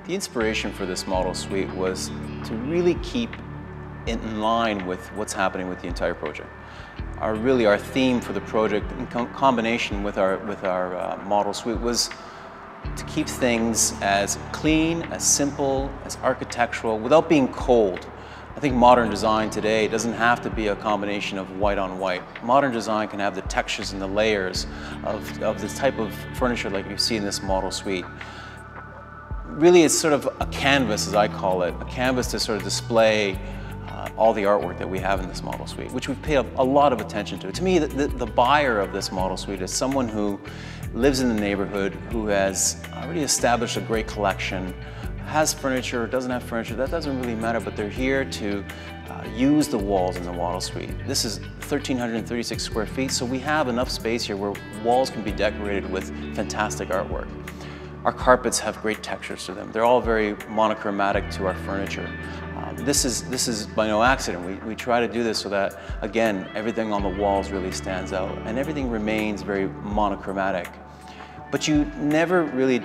The inspiration for this model suite was to really keep in line with what's happening with the entire project. Our theme for the project, in combination with our model suite, was to keep things as clean, as simple, as architectural, without being cold. I think modern design today doesn't have to be a combination of white on white. Modern design can have the textures and the layers of this type of furniture like you see in this model suite. Really, it's sort of a canvas, as I call it, a canvas to sort of display all the artwork that we have in this model suite, which we've paid a lot of attention to. To me, the buyer of this model suite is someone who lives in the neighborhood, who has already established a great collection, has furniture, doesn't have furniture, that doesn't really matter, but they're here to use the walls in the model suite. This is 1,336 square feet, so we have enough space here where walls can be decorated with fantastic artwork. Our carpets have great textures to them. They're all very monochromatic to our furniture. This is by no accident. We try to do this so that, again, everything on the walls really stands out and everything remains very monochromatic. But you never really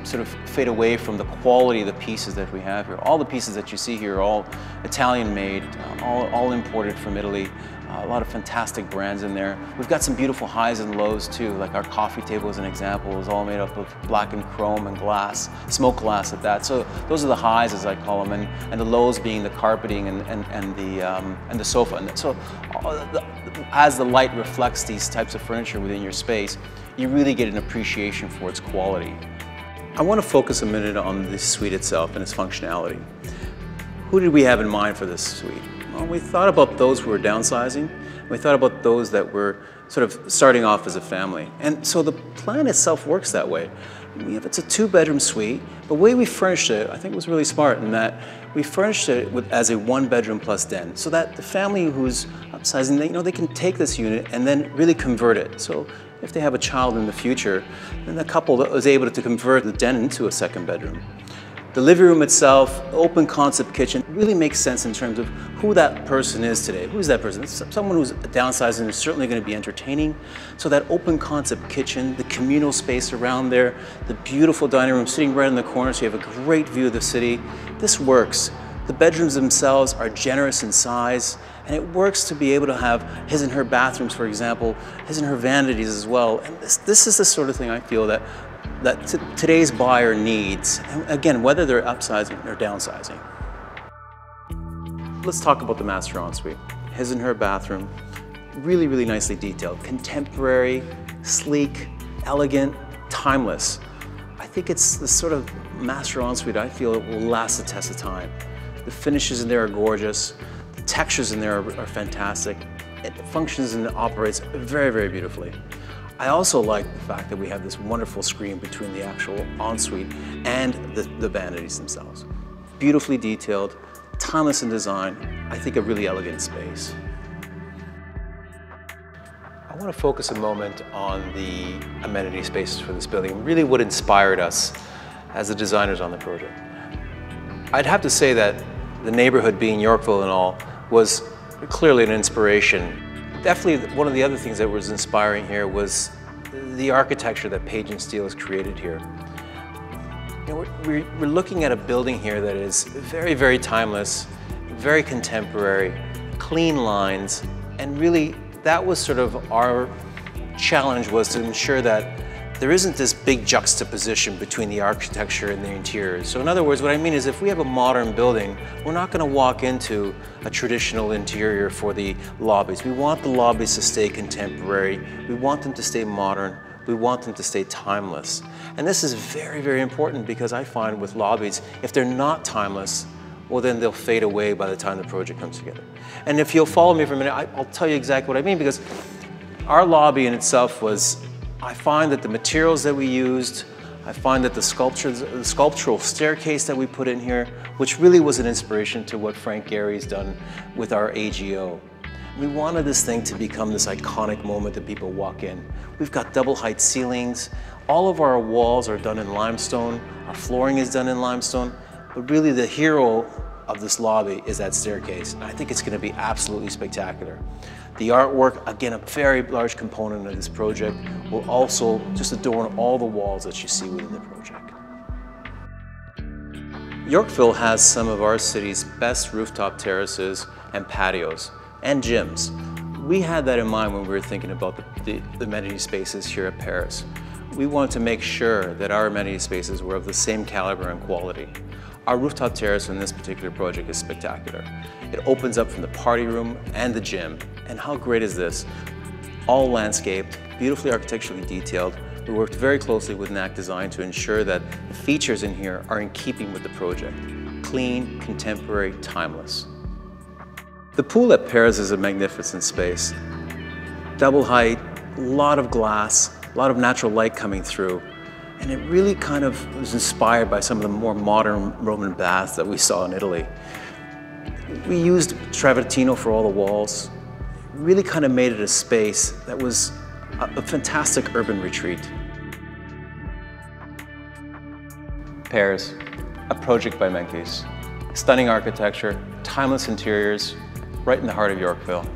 sort of fade away from the quality of the pieces that we have here. All the pieces that you see here are all Italian made, all imported from Italy. A lot of fantastic brands in there. We've got some beautiful highs and lows too, like our coffee table as an example is all made up of black and chrome and glass, smoke glass at that. So those are the highs, as I call them, and the lows being the carpeting and the sofa. And so as the light reflects these types of furniture within your space, you really get an appreciation for its quality. I want to focus a minute on the suite itself and its functionality. Who did we have in mind for this suite? Well, we thought about those who were downsizing. We thought about those that were sort of starting off as a family. And so the plan itself works that way. It's a 2-bedroom suite. The way we furnished it, I think, was really smart in that we furnished it as a 1-bedroom plus den, so that the family who's upsizing, they can take this unit and then really convert it. So if they have a child in the future, then the couple was able to convert the den into a 2nd bedroom. The living room itself, open concept kitchen, really makes sense in terms of who that person is today. Who's that person? It's someone who's downsizing is certainly going to be entertaining. So that open concept kitchen, the communal space around there, the beautiful dining room sitting right in the corner so you have a great view of the city. This works. The bedrooms themselves are generous in size, and it works to be able to have his and her bathrooms, for example, his and her vanities as well. And this is the sort of thing I feel that today's buyer needs, and again, whether they're upsizing or downsizing. Let's talk about the master ensuite. His and her bathroom, really, really nicely detailed. Contemporary, sleek, elegant, timeless. I think it's the sort of master ensuite I feel it will last the test of time. The finishes in there are gorgeous. The textures in there are fantastic. It functions and operates very, very beautifully. I also like the fact that we have this wonderful screen between the actual ensuite and the vanities themselves. Beautifully detailed, timeless in design, I think a really elegant space. I want to focus a moment on the amenity spaces for this building, really what inspired us as the designers on the project. I'd have to say that the neighborhood, being Yorkville and all, was clearly an inspiration. Definitely one of the other things that was inspiring here was the architecture that Page & Steel has created here. We're looking at a building here that is very, very timeless, very contemporary, clean lines, and really that was sort of our challenge, was to ensure that there isn't this big juxtaposition between the architecture and the interiors. So in other words, what I mean is if we have a modern building, we're not going to walk into a traditional interior for the lobbies. We want the lobbies to stay contemporary. We want them to stay modern. We want them to stay timeless. And this is very, very important because I find with lobbies, if they're not timeless, well then they'll fade away by the time the project comes together. And if you'll follow me for a minute, I'll tell you exactly what I mean, because our lobby in itself was, I find that the materials that we used, I find that the sculptural staircase that we put in here, which really was an inspiration to what Frank Gehry's done with our AGO. We wanted this thing to become this iconic moment that people walk in. We've got double height ceilings. All of our walls are done in limestone. Our flooring is done in limestone. But really the hero of this lobby is that staircase. And I think it's going to be absolutely spectacular. The artwork, again, a very large component of this project, will also just adorn all the walls that you see within the project. Yorkville has some of our city's best rooftop terraces and patios and gyms. We had that in mind when we were thinking about the amenity spaces here at PEARS. We wanted to make sure that our amenity spaces were of the same caliber and quality. Our rooftop terrace in this particular project is spectacular. It opens up from the party room and the gym. And how great is this? All landscaped, beautifully architecturally detailed. We worked very closely with NAC Design to ensure that the features in here are in keeping with the project. Clean, contemporary, timeless. The pool at PEARS is a magnificent space. Double height, a lot of glass, a lot of natural light coming through. And it really kind of was inspired by some of the more modern Roman baths that we saw in Italy. We used travertino for all the walls. Really kind of made it a space that was a fantastic urban retreat. PEARS, a project by Menkes. Stunning architecture, timeless interiors, right in the heart of Yorkville.